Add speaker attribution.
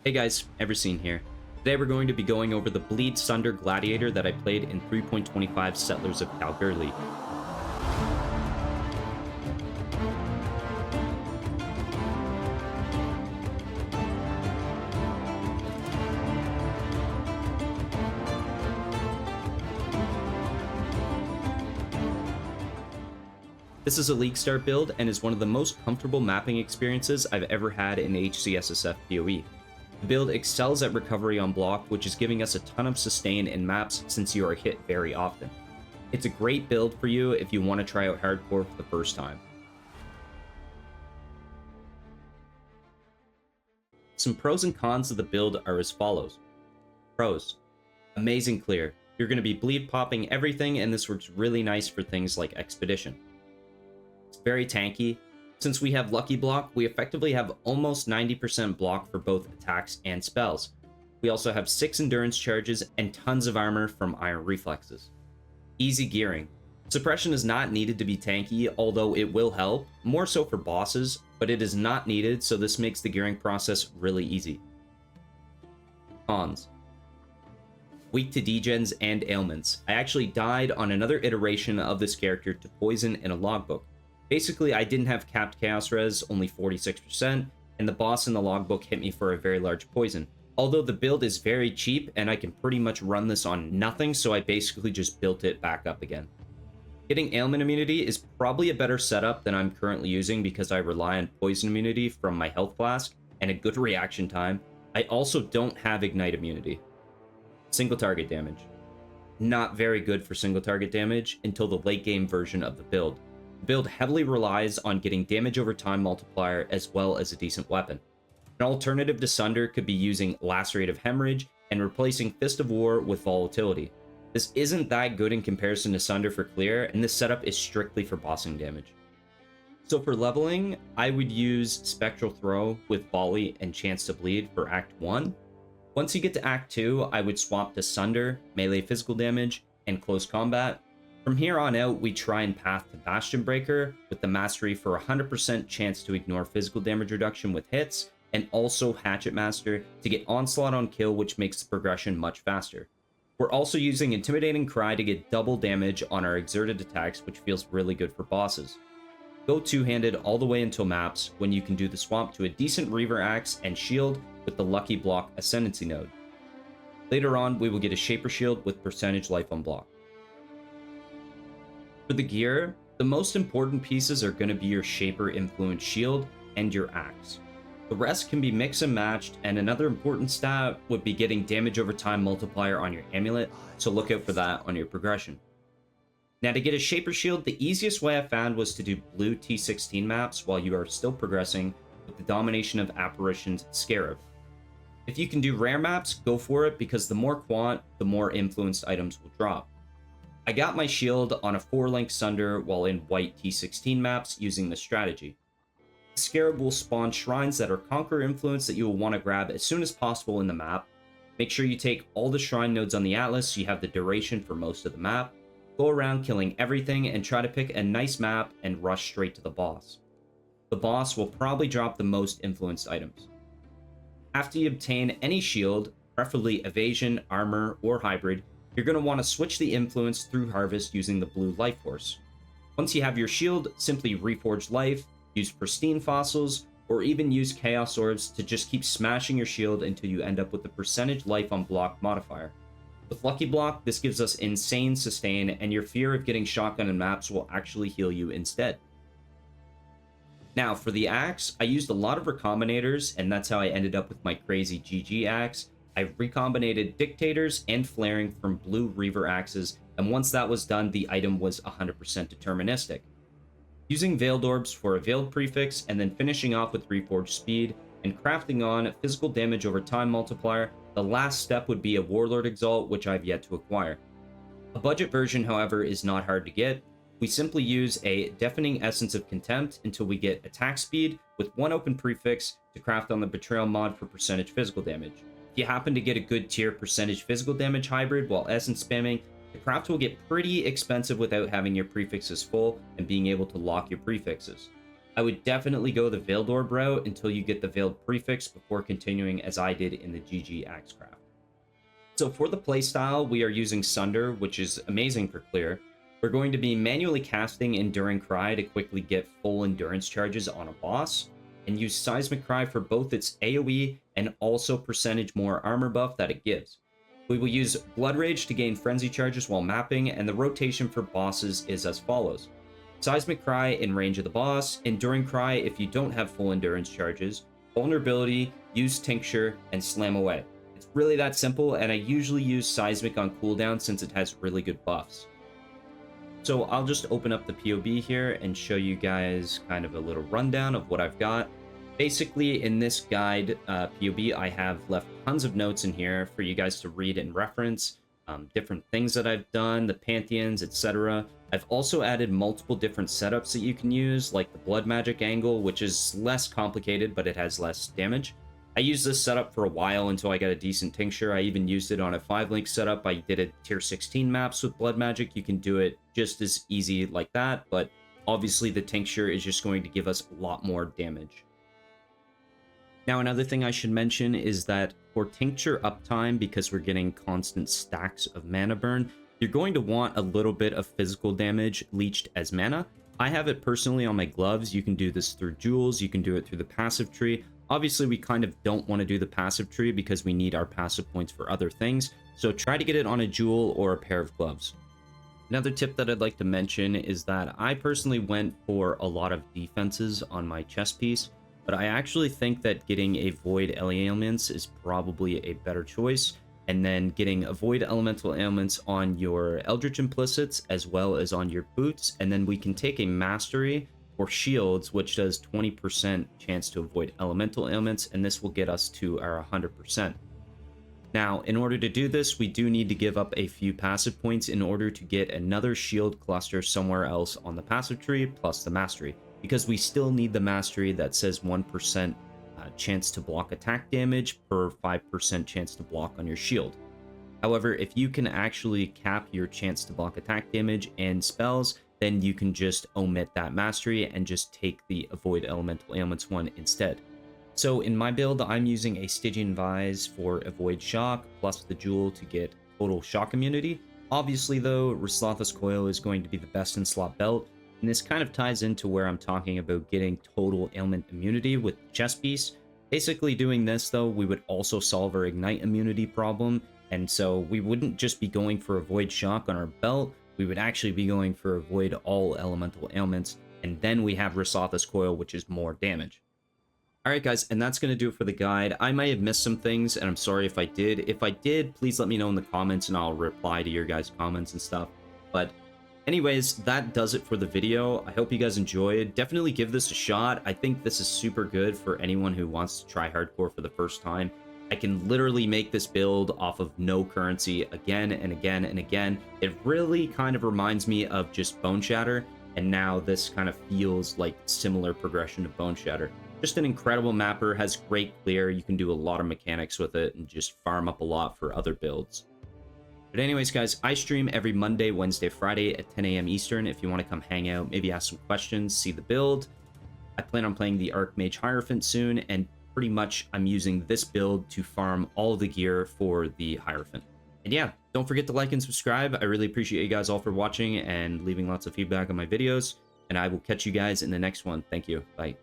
Speaker 1: Hey guys, Everseen here. Today we're going to be going over the Bleed Sunder Gladiator that I played in 3.25 Settlers of Kalgoorlie. This is a League Start build and is one of the most comfortable mapping experiences I've ever had in HCSSF PoE. The build excels at recovery on block, which is giving us a ton of sustain in maps since you are hit very often. It's a great build for you if you want to try out hardcore for the first time. Some pros and cons of the build are as follows. Pros: amazing clear. You're going to be bleed popping everything, and this works really nice for things like Expedition. It's very tanky. Since we have Lucky Block, we effectively have almost 90% block for both attacks and spells. We also have 6 endurance charges and tons of armor from Iron Reflexes. Easy gearing. Suppression is not needed to be tanky, although it will help, more so for bosses, but it is not needed, so this makes the gearing process really easy. Cons: weak to degens and ailments. I actually died on another iteration of this character to poison in a logbook. Basically, I didn't have capped chaos res, only 46%, and the boss in the logbook hit me for a very large poison. Although the build is very cheap and I can pretty much run this on nothing, so I basically just built it back up again. Getting ailment immunity is probably a better setup than I'm currently using because I rely on poison immunity from my health flask and a good reaction time. I also don't have ignite immunity. Single target damage. Not very good for single target damage until the late game version of the build. The build heavily relies on getting damage over time multiplier as well as a decent weapon. An alternative to Sunder could be using Lacerative Hemorrhage and replacing Fist of War with Volatility. This isn't that good in comparison to Sunder for clear, and this setup is strictly for bossing damage. So for leveling, I would use Spectral Throw with Volley and Chance to Bleed for Act 1. Once you get to Act 2, I would swap to Sunder, Melee Physical Damage, and Close Combat. From here on out, we try and path to Bastion Breaker with the Mastery for 100% chance to ignore physical damage reduction with hits, and also Hatchet Master to get Onslaught on kill, which makes the progression much faster. We're also using Intimidating Cry to get double damage on our exerted attacks, which feels really good for bosses. Go two-handed all the way until maps, when you can do the swap to a decent Reaver Axe and Shield with the Lucky Block Ascendancy node. Later on, we will get a Shaper Shield with percentage life on block. For the gear, the most important pieces are going to be your Shaper Influence Shield and your Axe. The rest can be mix and matched, and another important stat would be getting damage over time multiplier on your amulet, so look out for that on your progression. Now, to get a Shaper Shield, the easiest way I found was to do blue T16 maps while you are still progressing with the Domination of Apparitions Scarab. If you can do rare maps, go for it, because the more quant, the more influenced items will drop. I got my shield on a 4-link Sunder while in white T16 maps using this strategy. The Scarab will spawn shrines that are Conquer influence that you will want to grab as soon as possible in the map. Make sure you take all the shrine nodes on the Atlas so you have the duration for most of the map. Go around killing everything and try to pick a nice map and rush straight to the boss. The boss will probably drop the most influenced items. After you obtain any shield, preferably evasion, armor, or hybrid, you're going to want to switch the influence through harvest using the blue life force. Once you have your shield, simply reforge life, use pristine fossils, or even use chaos orbs to just keep smashing your shield until you end up with the percentage life on block modifier. With Lucky Block, this gives us insane sustain, and your fear of getting shotgun in maps will actually heal you instead. Now, for the axe, I used a lot of recombinators, and that's how I ended up with my crazy GG axe. I recombinated Dictators and Flaring from blue Reaver axes, and once that was done, the item was 100% deterministic. Using Veiled Orbs for a Veiled prefix, and then finishing off with Reforged Speed, and crafting on Physical Damage over Time multiplier, the last step would be a Warlord Exalt, which I've yet to acquire. A budget version, however, is not hard to get. We simply use a Deafening Essence of Contempt until we get attack speed with 1 open prefix to craft on the Betrayal mod for percentage physical damage. If you happen to get a good tier percentage physical damage hybrid while essence spamming, the craft will get pretty expensive without having your prefixes full and being able to lock your prefixes. I would definitely go the Veiled Orb route until you get the Veiled Prefix before continuing as I did in the GG Axecraft. So for the playstyle, we are using Sunder, which is amazing for clear. We're going to be manually casting Enduring Cry to quickly get full endurance charges on a boss, and use Seismic Cry for both its AoE and also percentage more armor buff that it gives. We will use Blood Rage to gain frenzy charges while mapping, and the rotation for bosses is as follows. Seismic Cry in range of the boss, Enduring Cry if you don't have full endurance charges, Vulnerability, use Tincture, and Slam Away. It's really that simple, and I usually use Seismic on cooldown since it has really good buffs. So I'll just open up the POB here and show you guys kind of a little rundown of what I've got. Basically, in this guide POB, I have left tons of notes in here for you guys to read and reference, different things that I've done, the pantheons, etc. I've also added multiple different setups that you can use, like the blood magic angle, which is less complicated, but it has less damage. I used this setup for a while until I got a decent tincture. I even used it on a 5-link setup. I did a tier 16 maps with blood magic. You can do it just as easy like that, but obviously the tincture is just going to give us a lot more damage. Now, another thing I should mention is that for tincture uptime, because we're getting constant stacks of mana burn, you're going to want a little bit of physical damage leached as mana. I have it personally on my gloves. You can do this through jewels. You can do it through the passive tree. Obviously, we kind of don't want to do the passive tree because we need our passive points for other things. So try to get it on a jewel or a pair of gloves. Another tip that I'd like to mention is that I personally went for a lot of defenses on my chest piece, but I actually think that getting a Void Ailments is probably a better choice, and then getting a Void Elemental Ailments on your Eldritch Implicits as well as on your boots, and then we can take a Mastery or shields, which does 20% chance to avoid elemental ailments, and this will get us to our 100%. Now, in order to do this, we do need to give up a few passive points in order to get another shield cluster somewhere else on the passive tree, plus the mastery, because we still need the mastery that says 1% chance to block attack damage per 5% chance to block on your shield. However, if you can actually cap your chance to block attack damage and spells, then you can just omit that mastery and just take the avoid elemental ailments one instead. So in my build, I'm using a Stygian Vise for avoid shock plus the jewel to get total shock immunity. Obviously though, Rislatha's Coil is going to be the best in slot belt, and this kind of ties into where I'm talking about getting total ailment immunity with the chest piece. Basically doing this though, we would also solve our ignite immunity problem, and so we wouldn't just be going for avoid shock on our belt, we would actually be going for avoid all elemental ailments, and then we have Rislatha's Coil, which is more damage. Alright guys, and that's going to do it for the guide. I might have missed some things, and I'm sorry if I did. If I did, please let me know in the comments, and I'll reply to your guys' comments and stuff. But anyways, that does it for the video. I hope you guys enjoyed. Definitely give this a shot. I think this is super good for anyone who wants to try hardcore for the first time. I can literally make this build off of no currency again and again and again. It really kind of reminds me of just Bone Shatter, and now this kind of feels like similar progression to Bone Shatter. Just an incredible mapper, has great clear, you can do a lot of mechanics with it and just farm up a lot for other builds. But anyways guys, I stream every Monday, Wednesday, Friday at 10 AM Eastern if you want to come hang out, maybe ask some questions, see the build. I plan on playing the Archmage Hierophant soon, and pretty much I'm using this build to farm all the gear for the Hierophant. And yeah, don't forget to like and subscribe. I really appreciate you guys all for watching and leaving lots of feedback on my videos, and I will catch you guys in the next one. Thank you. Bye.